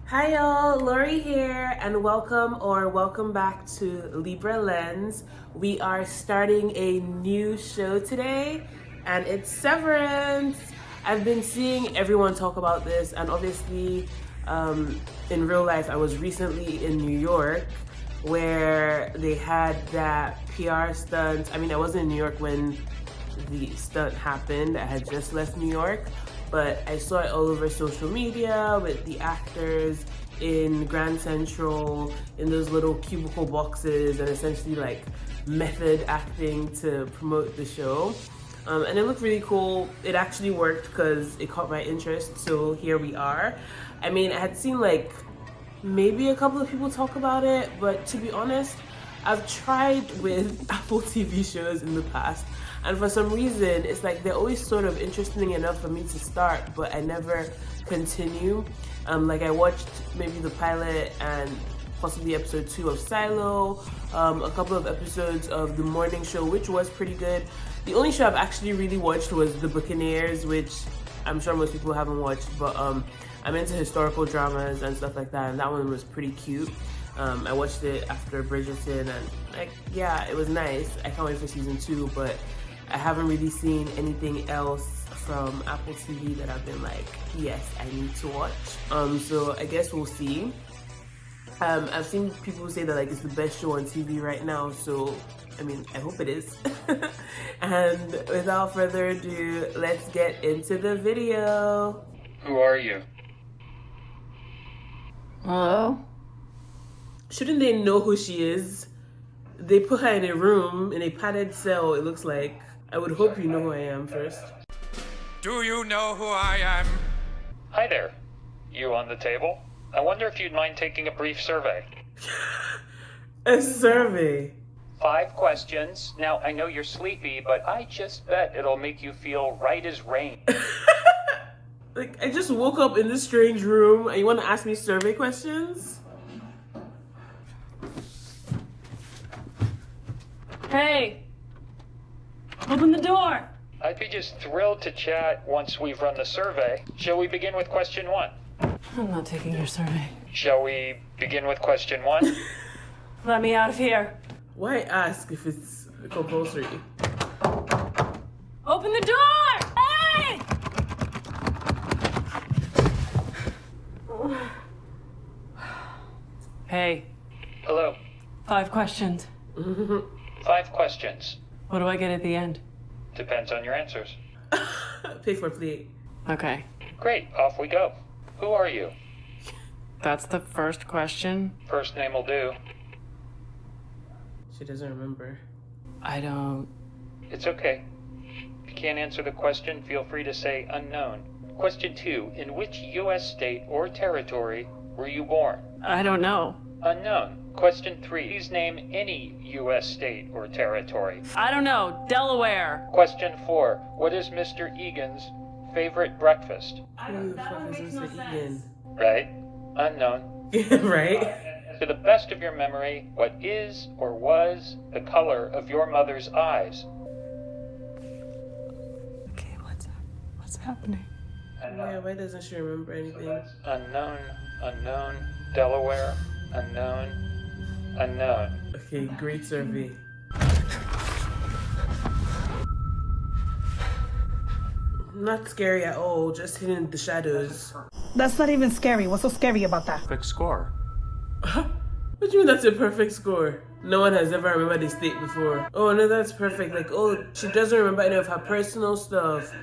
Hi y'all, Lori here, and welcome back to Libra Lens. We are starting a new show today, and it's Severance. I've been seeing everyone talk about this, and obviously, in real life, I was recently in New York where they had that PR stunt. I mean, I wasn't in New York when the stunt happened. I had just left New York, but I saw it all over social media with the actors in Grand Central in those little cubicle boxes and essentially like method acting to promote the show. And it looked really cool. It actually worked because it caught my interest, so here we are. I mean, I had seen like maybe a couple of people talk about it, but to be honest, I've tried with Apple TV shows in the past, and for some reason, it's like they're always sort of interesting enough for me to start, but I never continue. Like I watched maybe the pilot and possibly episode 2 of Silo, a couple of episodes of The Morning Show, which was pretty good. The only show I've actually really watched was The Buccaneers, which I'm sure most people haven't watched, but I'm into historical dramas and stuff like that, and that one was pretty cute. I watched it after Bridgerton, and like, yeah, it was nice. I can't wait for season 2, but I haven't really seen anything else from Apple TV that I've been like, yes, I need to watch. So I guess we'll see. I've seen people say that like it's the best show on TV right now, so I mean, I hope it is. And without further ado, let's get into the video. Who are you? Hello? Shouldn't they know who she is? They put her in a room, in a padded cell, it looks like. I would hope you know who I am first. Do you know who I am? Hi there. You on the table? I wonder if you'd mind taking a brief survey. A survey? 5 questions. Now, I know you're sleepy, but I just bet it'll make you feel right as rain. Like, I just woke up in this strange room and you want to ask me survey questions? Hey! Open the door! I'd be just thrilled to chat once we've run the survey. Shall we begin with question 1? I'm not taking your survey. Shall we begin with question 1? Let me out of here. Why ask if it's compulsory? Open the door! Hey! Hey, Hello. 5 questions. 5 questions. What do I get at the end? Depends on your answers. Pay for plate. Okay. Great, off we go. Who are you? That's the first question? First name will do. She doesn't remember. I don't... It's okay. If you can't answer the question, feel free to say unknown. Question 2. In which U.S. state or territory were you born? I don't know. Unknown. Question 3. Please name any U.S. state or territory. I don't know. Delaware. Question 4. What is Mr. Egan's favorite breakfast? Who the fuck is Mr. Egan? Right? Unknown. Right? To the best of your memory, what is or was the color of your mother's eyes? Okay, what's happening? Yeah, why doesn't she remember anything? Unknown, unknown, Delaware, unknown, unknown. Okay, great survey. Not scary at all, just hidden in the shadows. That's not even scary. What's so scary about that? Quick score. What do you mean that's a perfect score? No one has ever remembered a state before. Oh no, that's perfect. Like, oh, she doesn't remember any of her personal stuff,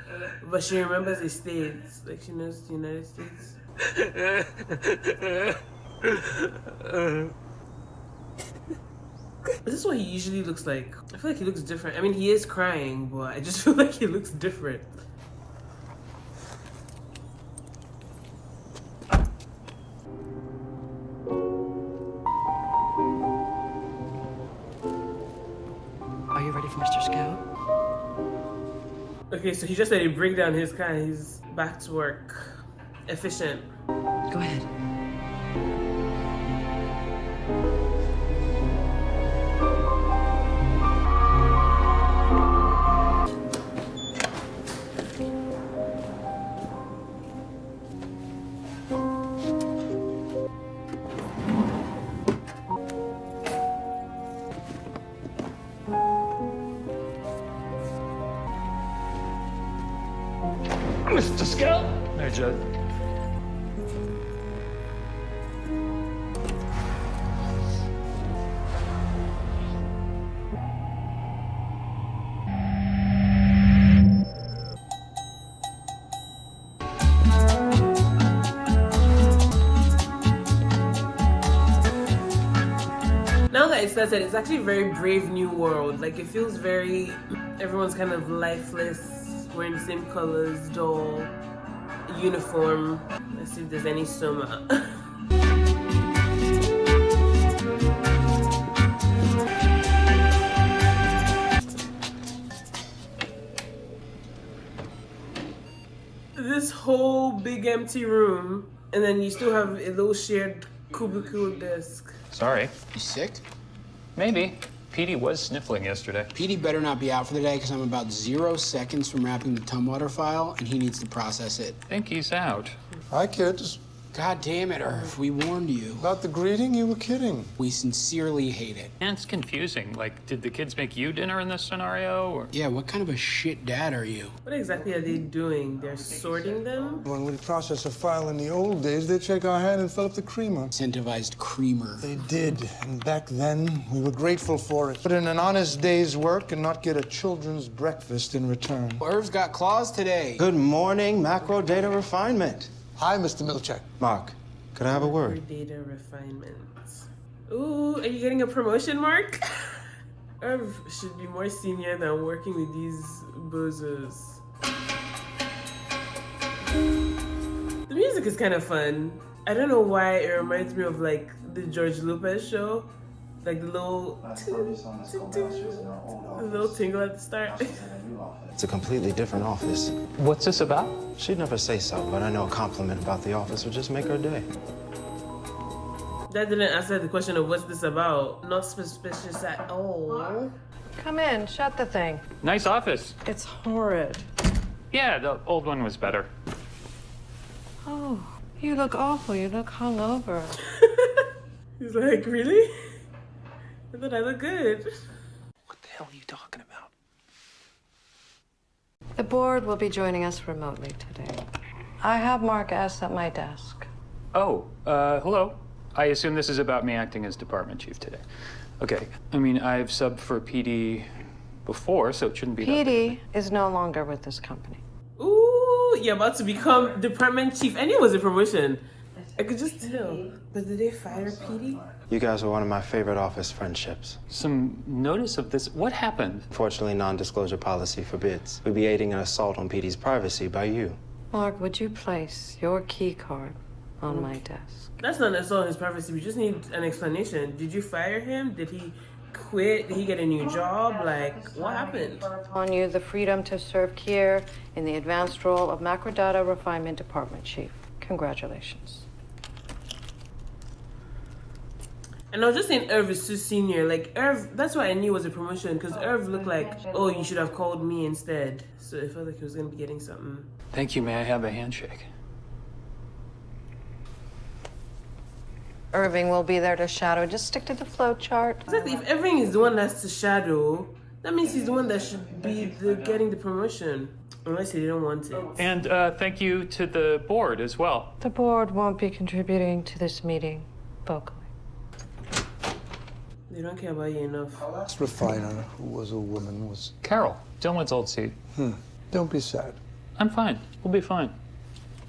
but she remembers the states. Like, she knows the United States. Is this what he usually looks like? I feel like he looks different. I mean, he is crying, but I just feel like he looks different. Are you ready for Mr. Scout? Okay, so he just said he'd bring down his car and he's back to work. Efficient. Go ahead. Judge. Now that it's said, it's actually a very brave new world. Like, it feels very, everyone's kind of lifeless, wearing the same colors, dull, uniform. Let's see if there's any soma. This whole big empty room, and then you still have a little shared cubicle desk. Sorry. You sick? Maybe. Petey was sniffling yesterday. Petey better not be out for the day because I'm about 0 seconds from wrapping the Tumwater file and he needs to process it. Think he's out. Hi, kids. God damn it, Irv. We warned you. About the greeting, you were kidding. We sincerely hate it. And it's confusing. Like, did the kids make you dinner in this scenario, or? Yeah, what kind of a shit dad are you? What exactly are they doing? They're sorting them? When we process a file in the old days, they'd shake our hand and fill up the creamer. Incentivized creamer. They did, and back then, we were grateful for it. Put in an honest day's work and not get a children's breakfast in return. Irv's got claws today. Good morning, macro data refinement. Hi, Mr. Milchek. Mark, could I have a word? Data refinement. Ooh, are you getting a promotion, Mark? Irv should be more senior than working with these bozos. The music is kind of fun. I don't know why it reminds me of like the George Lopez show. Like the little tingle at the start. It's a completely different office. What's this about? She'd never say so, but I know a compliment about the office would just make her day. That didn't answer the question of what's this about. Not suspicious at all. Come in, shut the thing. Nice office. It's horrid. Yeah, the old one was better. Oh, you look awful. You look hungover. He's like, really? I thought I looked good. What the hell are you talking about? The board will be joining us remotely today. I have Mark S. at my desk. Oh, hello. I assume this is about me acting as department chief today. Okay, I mean, I've subbed for PD before, so it shouldn't be that big. PD is no longer with this company. Ooh, you're about to become department chief. I knew it was a promotion. I could just tell. But did they fire PD? You guys were one of my favorite office friendships. Some notice of this. What happened? Fortunately, non-disclosure policy forbids. We'd be aiding an assault on PD's privacy by you. Mark, would you place your key card on my desk? That's not an assault on his privacy. We just need an explanation. Did you fire him? Did he quit? Did he get a new job? Like, what happened? On you the freedom to serve Kier in the advanced role of Macrodata Refinement Department Chief. Congratulations. And I was just saying Irv is too senior. Like, Irv, that's why I knew it was a promotion, because Irv looked like, oh, you should have called me instead. So it felt like he was going to be getting something. Thank you. May I have a handshake? Irving will be there to shadow. Just stick to the flow chart. Exactly. If Irving is the one that's the shadow, that means he's the one that should be getting the promotion. Unless he didn't want it. And thank you to the board as well. The board won't be contributing to this meeting vocally. They don't care about you enough. Last refiner, who was a woman, was... Carol, Dylan's old seat. Don't be sad. I'm fine. We'll be fine.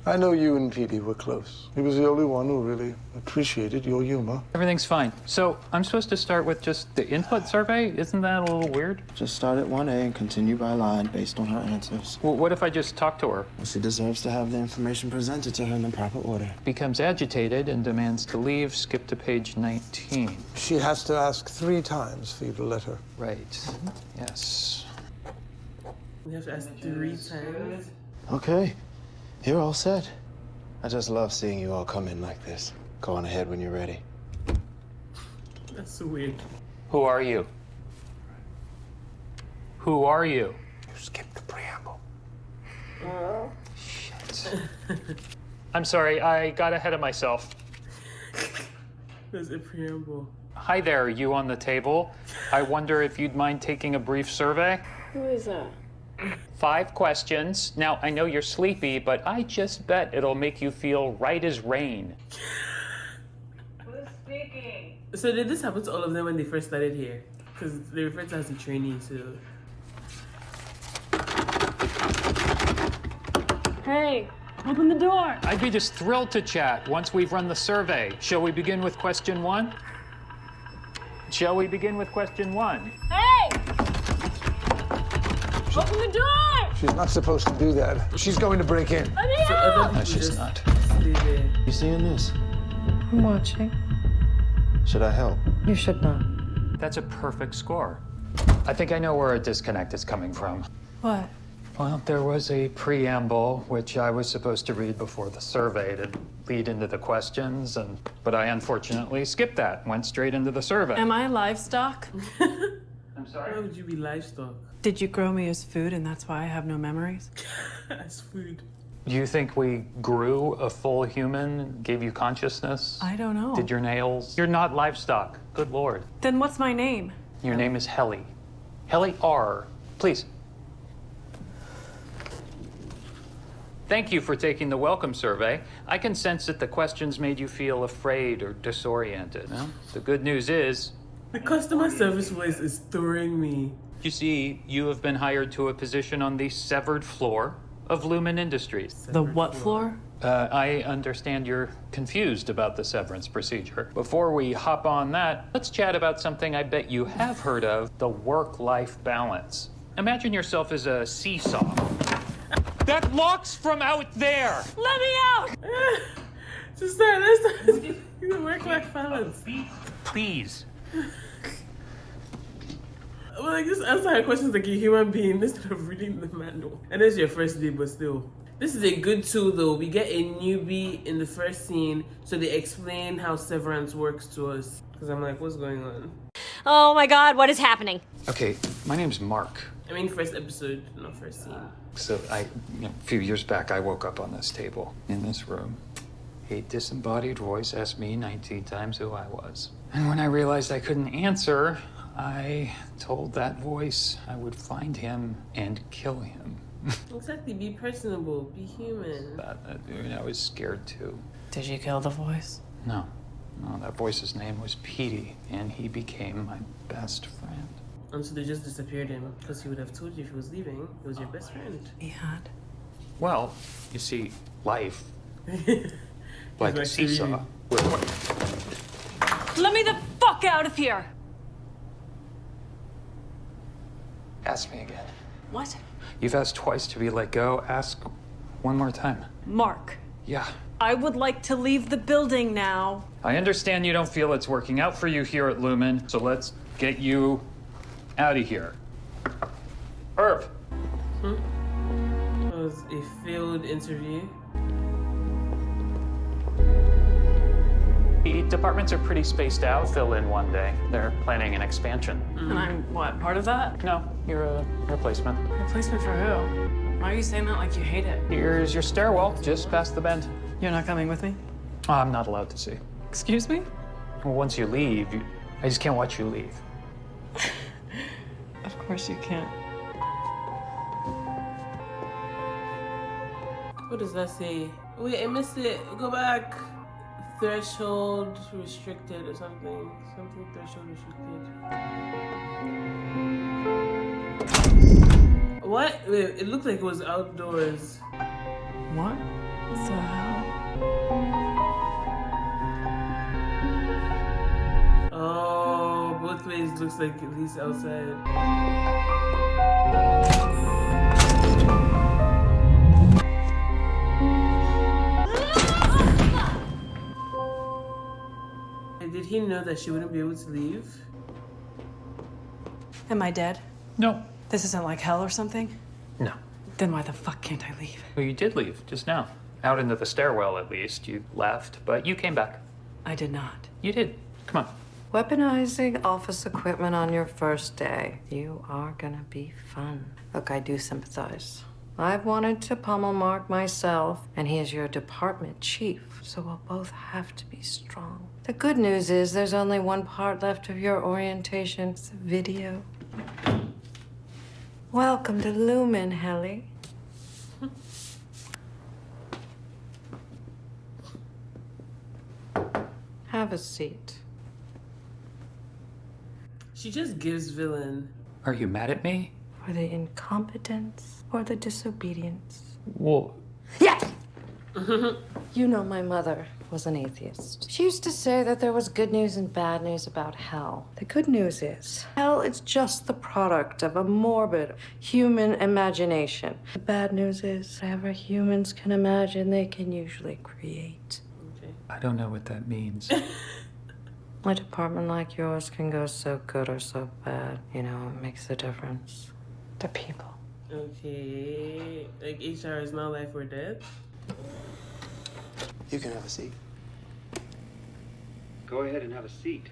I know you and Petey were close. He was the only one who really appreciated your humor. Everything's fine. So I'm supposed to start with just the input survey? Isn't that a little weird? Just start at 1A and continue by line based on her answers. Well, what if I just talk to her? She deserves to have the information presented to her in the proper order. Becomes agitated and demands to leave. Skip to page 19. She has to ask 3 times for you to let her. Right. Yes. We have to ask 3 times. Okay, you're all set. I just love seeing you all come in like this. Go on ahead when you're ready. That's so weird. Who are you? Who are you? You skipped the preamble. Shit. I'm sorry, I got ahead of myself. There's a preamble. Hi there, you on the table. I wonder if you'd mind taking a brief survey? Who is that? 5 questions. Now, I know you're sleepy, but I just bet it'll make you feel right as rain. Who's speaking? So did this happen to all of them when they first started here? Because they referred to as a trainee, so... Hey, open the door. I'd be just thrilled to chat once we've run the survey. Shall we begin with question 1? Shall we begin with question 1? Hey! Open the door! She's not supposed to do that. She's going to break in. Let me So out! other people No, she's just not. stay there. You seeing this? I'm watching. Should I help? You should not. That's a perfect score. I think I know where a disconnect is coming from. What? Well, there was a preamble, which I was supposed to read before the survey to lead into the questions, but I unfortunately skipped that and went straight into the survey. Am I livestock? I'm sorry? Why would you be livestock? Did you grow me as food and that's why I have no memories? As food. Do you think we grew a full human, gave you consciousness? I don't know. Did your nails? You're not livestock. Good Lord. Then what's my name? Your name is Helly. Helly R. Please. Thank you for taking the welcome survey. I can sense that the questions made you feel afraid or disoriented. Huh? The good news is, The customer service voice is throwing me. you see, you have been hired to a position on the severed floor of Lumen Industries. The what floor? I understand you're confused about the severance procedure. Before we hop on that, let's chat about something I bet you have heard of, the work-life balance. Imagine yourself as a seesaw. That locks from out there! Let me out! Just start, let's start. Work-life balance. Please. Well, like, just answer her questions like a human being instead of reading the manual. And it's your first day, but still. This is a good tool, though. We get a newbie in the first scene, so they explain how Severance works to us. Because I'm like, what's going on? Oh my god, what is happening? Okay, my name's Mark. I mean, first episode, not first scene. So a few years back, I woke up on this table in this room. A disembodied voice asked me 19 times who I was. And when I realized I couldn't answer, I told that voice I would find him and kill him. Exactly, be personable, be human. I was scared too. Did you kill the voice? No, that voice's name was Petey, and he became my best friend. And so they just disappeared him, because he would have told you if he was leaving, he was your best friend. He had. Well, you see, life, like a like seesaw. Let me the fuck out of here! Ask me again. What? You've asked twice to be let go. Ask one more time. Mark, Yeah. I would like to leave the building now. I understand you don't feel it's working out for you here at Lumen, so let's get you out of here. Herb. It was a failed interview. The departments are pretty spaced out. Fill in one day. They're planning an expansion. And I'm, what, part of that? No, you're a replacement. Replacement for who? Why are you saying that like you hate it? Here's your stairwell, just past the bend. You're not coming with me? I'm not allowed to see. Excuse me? Well, once you leave, I just can't watch you leave. Of course you can't. What does that say? Wait, I missed it. Go back. Threshold restricted or something. Something threshold restricted. What? Wait, it looked like it was outdoors. What the hell? Oh, both ways looks like at least outside. Did he know that she wouldn't be able to leave? Am I dead? No. This isn't like hell or something? No. Then why the fuck can't I leave? Well, you did leave just now. Out into the stairwell, at least. You left, but you came back. I did not. You did. Come on. Weaponizing office equipment on your first day. You are gonna be fun. Look, I do sympathize. I've wanted to pummel Mark myself, and he is your department chief, so we'll both have to be strong. The good news is there's only one part left of your orientation. It's a video. Welcome to Lumen, Helly. Have a seat. She just gives villain. Are you mad at me? For the incompetence or the disobedience? Well, Yes! You know, my mother was an atheist. She used to say that there was good news and bad news about hell. The good news is, hell is just the product of a morbid human imagination. The bad news is, whatever humans can imagine, they can usually create. I don't know what that means. A department like yours can go so good or so bad. You know, it makes a difference. The people. Okay. Like HR is not life or death. You can have a seat. Go ahead and have a seat.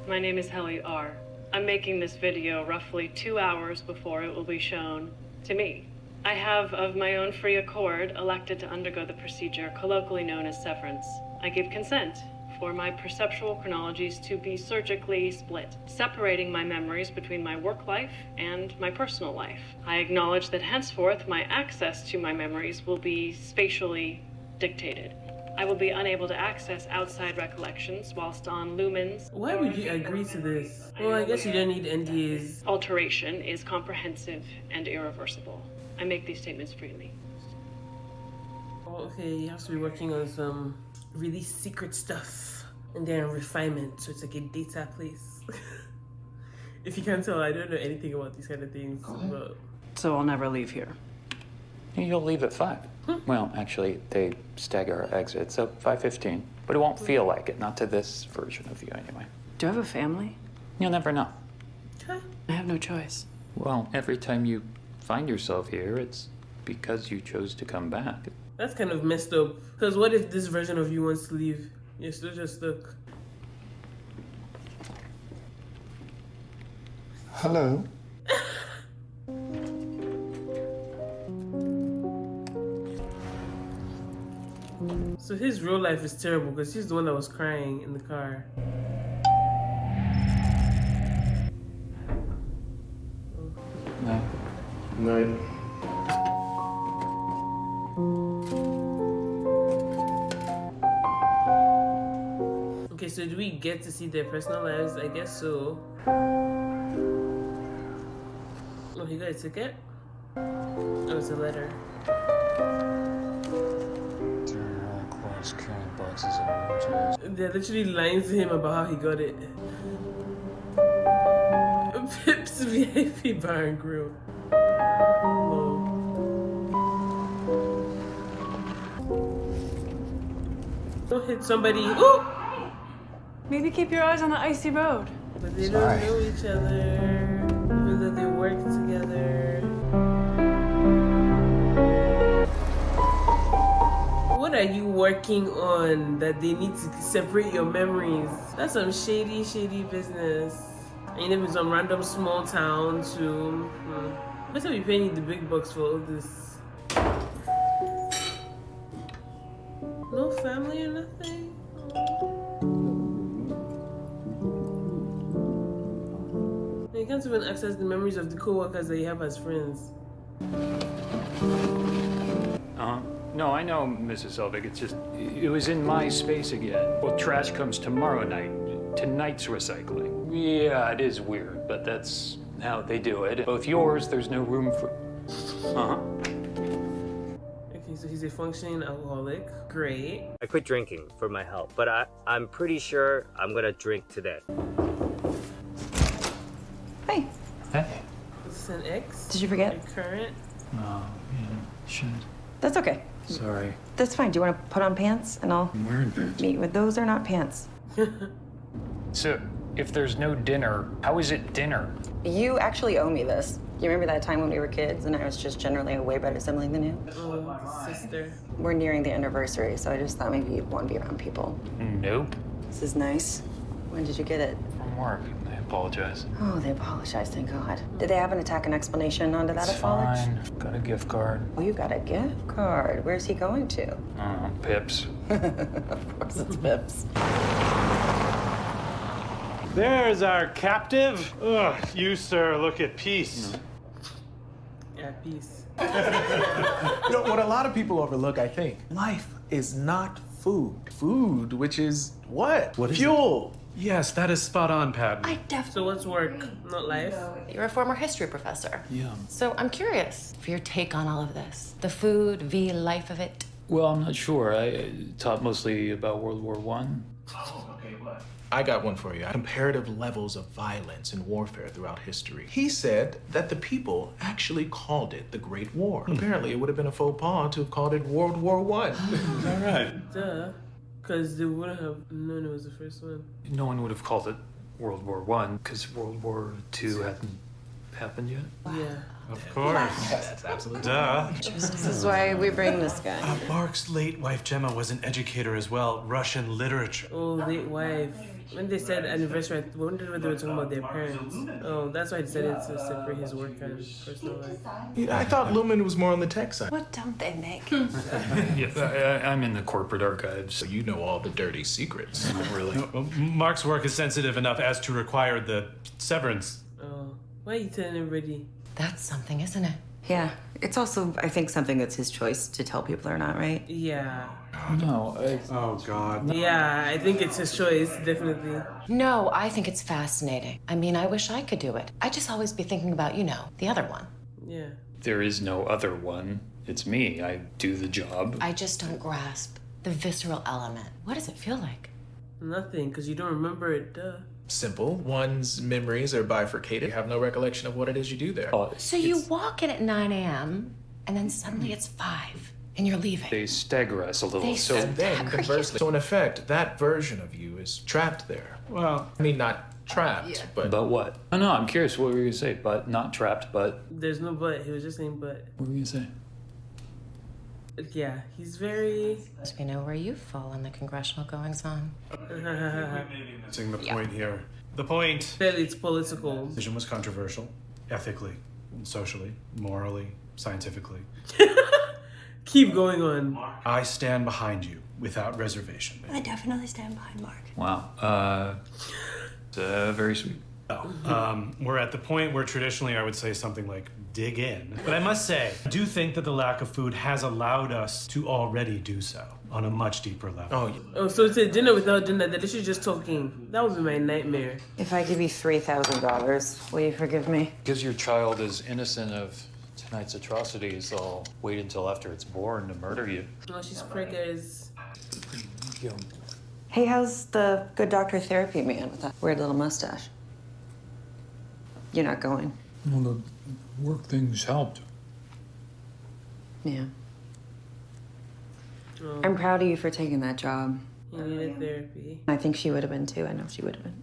My name is Helly R. I'm making this video roughly 2 hours before it will be shown to me. I have, of my own free accord, elected to undergo the procedure colloquially known as severance. I give consent for my perceptual chronologies to be surgically split, separating my memories between my work life and my personal life. I acknowledge that henceforth my access to my memories will be spatially dictated. I will be unable to access outside recollections whilst on lumens. Why would you agree to this? Well, I guess you don't need NDAs. Alteration is comprehensive and irreversible. I make these statements freely. Oh, okay, you have to be working on some really secret stuff and then refinement, so it's like a data place. If you can't tell, I don't know anything about these kind of things. But So I'll never leave here. You'll leave at 5. Well, actually, they stagger our exits, so 5:15. But it won't feel like it, not to this version of you anyway. Do I have a family? You'll never know. okay. I have no choice. Well, every time you find yourself here, it's because you chose to come back. That's kind of messed up. Because what if this version of you wants to leave? You're still just stuck. Hello. So his real life is terrible because he's the one that was crying in the car. No. Night. Okay, so do we get to see their personal lives? I guess so. Oh, he got a ticket? Oh, it's a letter. They're literally lying to him about how he got it. Pip's VIP Bar and Grill. Whoa. Don't hit somebody. Ooh! Maybe keep your eyes on the icy road. But they don't know each other, even though they work together. What are you working on that they need to separate your memories? That's some shady, shady business. And you live in some random small town too. Better be paying you the big bucks for all this. No family or nothing? You can't even access the memories of the co-workers that you have as friends. No, I know, Mrs. Selvig. It's just, it was in my space again. Well, trash comes tomorrow night. Tonight's recycling. Yeah, it is weird, but that's how they do it. Both yours, there's no room for... Okay, so he's a functioning alcoholic. Great. I quit drinking for my health, but I'm pretty sure I'm gonna drink today. Hey, Hey. Is this an ex? did you forget? Your current? Oh, yeah, shit. That's okay. Sorry. That's fine. Do you want to put on pants and I'll I'm wearing pants. meet with those are not pants. So, if there's no dinner, how is it dinner? You actually owe me this. You remember that time when we were kids and I was just generally a way better sibling than you? Oh, the sister. We're nearing the anniversary, so I just thought maybe you'd want to be around people. Nope. This is nice. When did you get it? From work. I apologize. Oh, they apologized, thank God. Did they have an attack and explanation onto that It's apology? fine. Got a gift card. Oh, you got a gift card. Where's he going to? Pips. Of course it's Pips. There's our captive. Ugh, you, sir, look at peace. Yeah, peace. You know, what a lot of people overlook, I think, life is not food. Food, which is what? What is Fuel. Yes, that is spot on, Pat. So what's work, not life? You're a former history professor. Yeah. So I'm curious for your take on all of this. The food, v life of it. Well, I'm not sure. I taught mostly about World War One. Oh, okay, what? I got one for you. Comparative levels of violence and warfare throughout history. He said that the people actually called it the Great War. Apparently, it would have been a faux pas to have called it World War One. All right. Duh. Because they wouldn't have known it was the first one. No one would have called it World War One because World War II hadn't happened yet. Yeah. Of course. That's absolutely Duh. This is why we bring this guy. Mark's late wife Gemma was an educator as well, Russian literature. Oh, late wife. When they said anniversary, I wondered what they were talking about their parents. Oh, that's why I decided to separate his work and personal life. I thought Lumen was more on the tech side. What don't they make? Yes, I'm in the corporate archives. So you know all the dirty secrets. Not really. Mark's work is sensitive enough as to require the severance. Oh, why are you telling everybody? That's something, isn't it? Yeah. It's also, I think, something that's his choice to tell people or not, right? Yeah. No. Oh, God. Yeah, I think it's his choice, definitely. No, I think it's fascinating. I mean, I wish I could do it. I'd just always be thinking about, you know, the other one. Yeah. There is no other one. It's me. I do the job. I just don't grasp the visceral element. What does it feel like? Nothing, because you don't remember it, duh. Simple. One's memories are bifurcated. You have no recollection of what it is you do there. So you walk in at 9 a.m. and then suddenly it's 5 and you're leaving. They stagger us a little. And then, conversely, so in effect, that version of you is trapped there. Well, I mean, not trapped, but... But what? Oh, no, I'm curious. What were you going to say? But not trapped, but... There's no but. He was just saying but. What were you going to say? Yeah, he's very... So we know where you fall in the congressional goings-on. Missing the point here. The point... Fairly, it's political. The decision was controversial, ethically, socially, morally, scientifically. Keep going on. I stand behind you without reservation. I definitely stand behind Mark. Wow. Very sweet. We're at the point where traditionally I would say something like, dig in. But I must say, I do think that the lack of food has allowed us to already do so on a much deeper level. Oh, so it's a dinner without dinner, that this is just talking. That would be my nightmare. If I give you $3,000, will you forgive me? Because your child is innocent of tonight's atrocities, I'll wait until after it's born to murder you. Oh, she's preggers. Hey, how's the good doctor therapy man with that weird little mustache? You're not going. Well, the work things helped. Yeah. Oh, I'm proud of you for taking that job. he needed therapy. I think she would have been too. I know she would have been.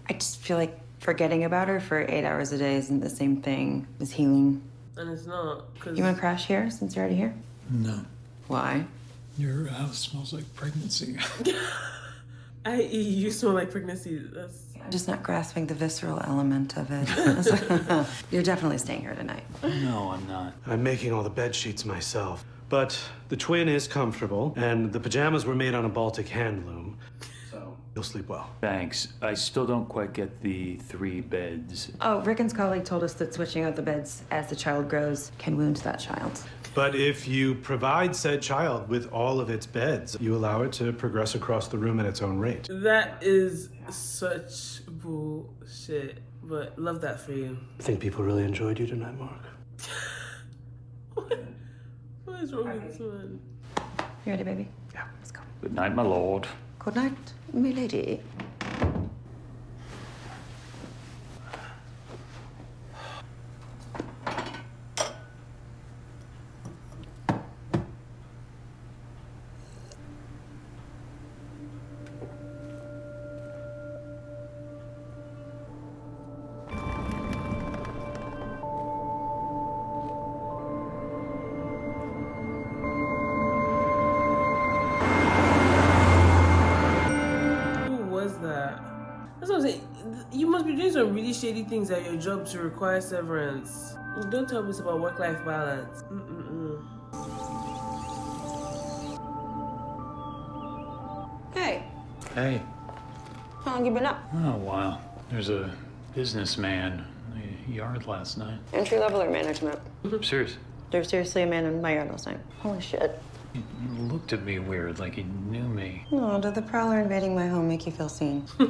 I just feel like forgetting about her for 8 hours a day isn't the same thing as healing. And it's not, because... You want to crash here since you're already here? No. Why? Your house smells like pregnancy. I.e., you smell like pregnancy. That's... I'm just not grasping the visceral element of it. You're definitely staying here tonight. No, I'm not. I'm making all the bed sheets myself. But the twin is comfortable, and the pajamas were made on a Baltic handloom. So you'll sleep well. Thanks. I still don't quite get the 3 beds. Oh, Rickon's colleague told us that switching out the beds as the child grows can wound that child. But if you provide said child with all of its beds, you allow it to progress across the room at its own rate. That is such bullshit, but love that for you. I think people really enjoyed you tonight, Mark. What is wrong with this one? You ready, baby? Yeah. Let's go. Good night, my lord. Good night, my lady. That's what I'm saying. You must be doing some really shady things at your job to require severance. Don't tell me it's about work-life balance. Hey. Hey. How long you been up? Oh, wow. There's a businessman in the yard last night. Entry level or management? Serious. There's seriously a man in my yard last night. Holy shit. He looked at me weird, like he knew me. Oh, did the prowler invading my home make you feel seen? So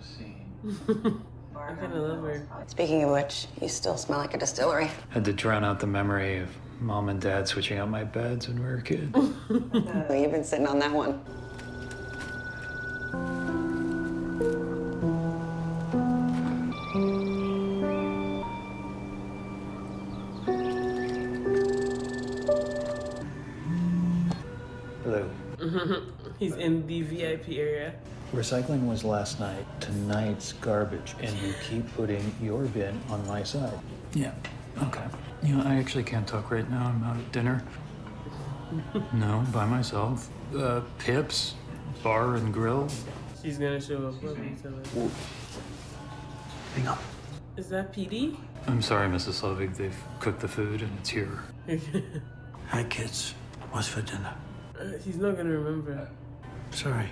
seen. I kind of love her. Speaking of which, you still smell like a distillery. Had to drown out the memory of mom and dad switching out my beds when we were kids. Oh, you've been sitting on that one. Hello. He's in the VIP area. Recycling was last night. Tonight's garbage. And you keep putting your bin on my side. Yeah. Okay. You know, I actually can't talk right now. I'm out at dinner. No, by myself. Pips, bar and grill. She's gonna show up. Hang on. Is that PD? I'm sorry, Mrs. Slovig. They've cooked the food and it's here. Hi, kids. What's for dinner? He's not gonna remember. Sorry,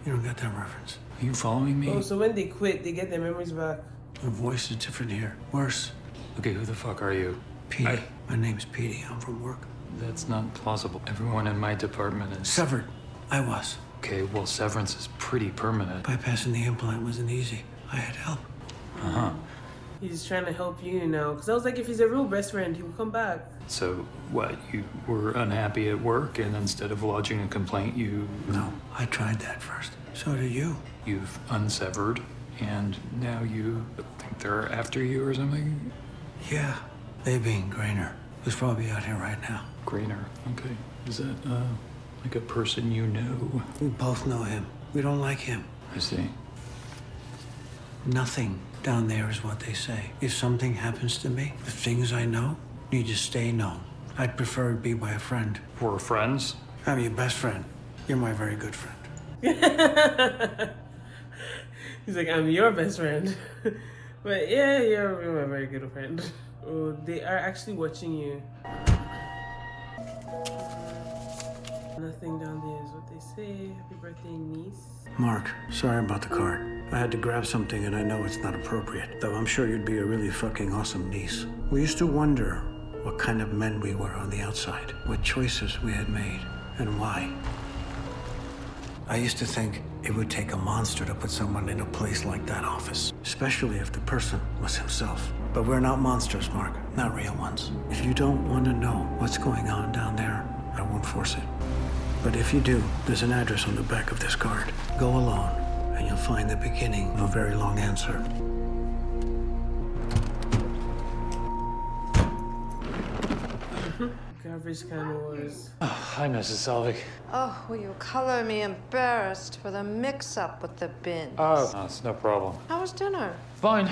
you don't get that reference. Are you following me? Oh, so when they quit, they get their memories back. Your voice is different here. Worse. Okay, who the fuck are you? Petey. My name's Petey. I'm from work. That's not plausible. Everyone in my department is... Severed. I was. Okay, well, severance is pretty permanent. Bypassing the implant wasn't easy. I had help. Uh-huh. He's trying to help you now. Because I was like, if he's a real best friend, he will come back. So, what, you were unhappy at work, and instead of lodging a complaint, you... No, I tried that first. So did you. You've unsevered, and now you think they're after you or something? Yeah, they being Grainer, who's probably out here right now. Grainer, okay. Is that, like a person you know? We both know him. We don't like him. I see. Nothing down there is what they say. If something happens to me, the things I know need to stay known. I'd prefer it be by a friend. We're friends? I'm your best friend. You're my very good friend. He's like, I'm your best friend. But yeah, you're my very good friend. Oh, they are actually watching you. Nothing down there is what they say. Happy birthday, niece. Mark, sorry about the card. I had to grab something and I know it's not appropriate, though I'm sure you'd be a really fucking awesome niece. We used to wonder what kind of men we were on the outside, what choices we had made, and why. I used to think it would take a monster to put someone in a place like that office, especially if the person was himself. But we're not monsters, Mark, not real ones. If you don't want to know what's going on down there, I won't force it. But if you do, there's an address on the back of this card. Go alone, and you'll find the beginning of a very long answer. Garbage can wars. Oh, hi, Mrs. Selvig. Oh, will you color me embarrassed for the mix-up with the bins? Oh, no, it's no problem. How was dinner? Fine.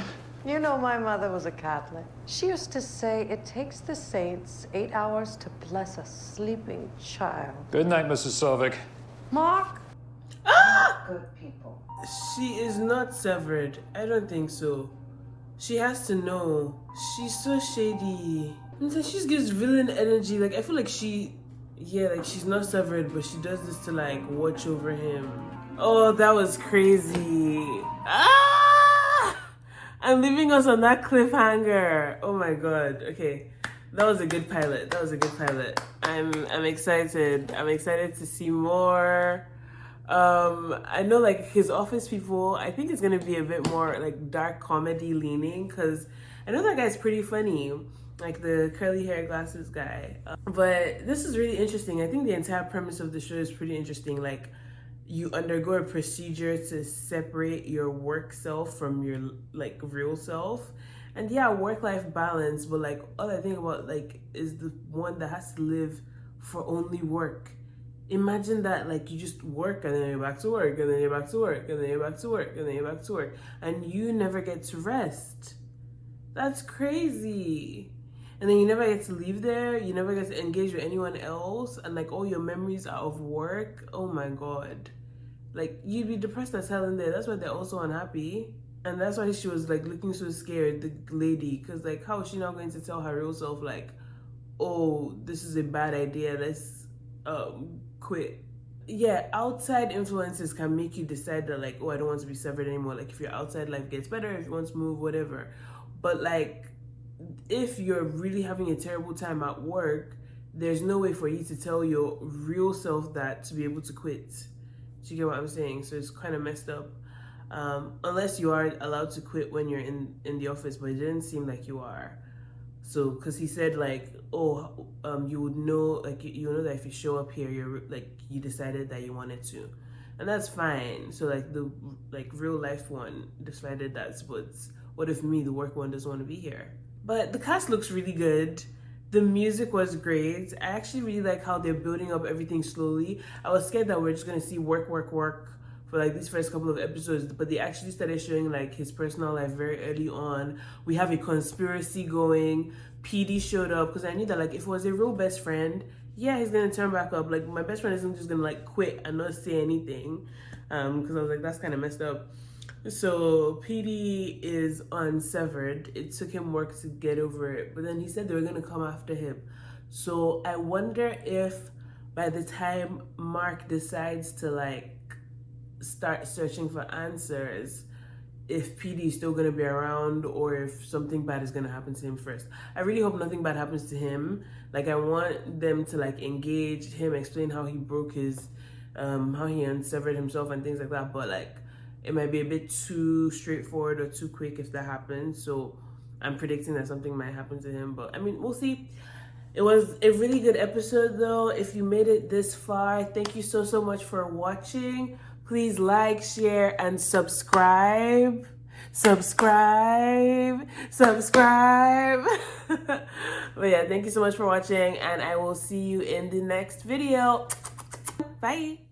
You know my mother was a Catholic. She used to say it takes the saints 8 hours to bless a sleeping child. Good night, Mrs. Selvig. Mark? Good people. She is not severed. I don't think so. She has to know. She's so shady. And so she gives villain energy. Like, I feel like she's not severed, but she does this to, like, watch over him. Oh, that was crazy. Ah! I'm leaving us on that cliffhanger. Oh my god. Okay. That was a good pilot. I'm excited. I'm excited to see more. I know, like, his office people, I think it's gonna be a bit more, like, dark comedy leaning, because I know that guy's pretty funny. Like the curly hair glasses guy. But this is really interesting. I think the entire premise of the show is pretty interesting. Like, you undergo a procedure to separate your work self from your, like, real self. And yeah, work-life balance, but, like, all I think about, like, is the one that has to live for only work. Imagine that, like, you just work and then you're back to work and then you're back to work and then you're back to work and then you're back to work and you never get to rest. That's crazy. And then you never get to leave there. You never get to engage with anyone else. And, like, all your memories are of work. Oh my god. Like, you'd be depressed as hell in there. That's why they're also unhappy. And that's why she was, like, looking so scared, the lady. Because, like, how is she now going to tell her real self, like, oh, this is a bad idea. Let's quit. yeah, outside influences can make you decide that like, oh, I don't want to be severed anymore. Like if your outside life gets better, if you want to move, whatever. But like, if you're really having a terrible time at work, there's no way for you to tell your real self that to be able to quit. Do you get what I'm saying? So it's kind of messed up. Unless you are allowed to quit when you're in the office, but it didn't seem like you are. So, because he said like, oh, you would know, like you know that if you show up here, you're like you decided that you wanted to, and that's fine. So like the real life one decided that, but what if me, the work one, doesn't want to be here? But the cast looks really good. The music was great. I actually really like how they're building up everything slowly. I was scared that we're just gonna see work for like these first couple of episodes, but they actually started showing like his personal life very early on. We have a conspiracy going. PD showed up because I knew that like if it was a real best friend, yeah, he's gonna turn back up. Like my best friend isn't just gonna like quit and not say anything, because I was like, that's kind of messed up. So PD is unsevered. It took him work to get over it, but then he said they were gonna come after him. So I wonder if by the time Mark decides to like start searching for answers, if PD is still gonna be around or if something bad is gonna happen to him first. I really hope nothing bad happens to him. Like I want them to like engage him, explain how he broke his, how he unsevered himself and things like that. But like it might be a bit too straightforward or too quick if that happens. So I'm predicting that something might happen to him. But I mean, we'll see. It was a really good episode though. If you made it this far, thank you so much for watching. Please like, share, and subscribe. Subscribe. But yeah, thank you so much for watching, and I will see you in the next video. Bye.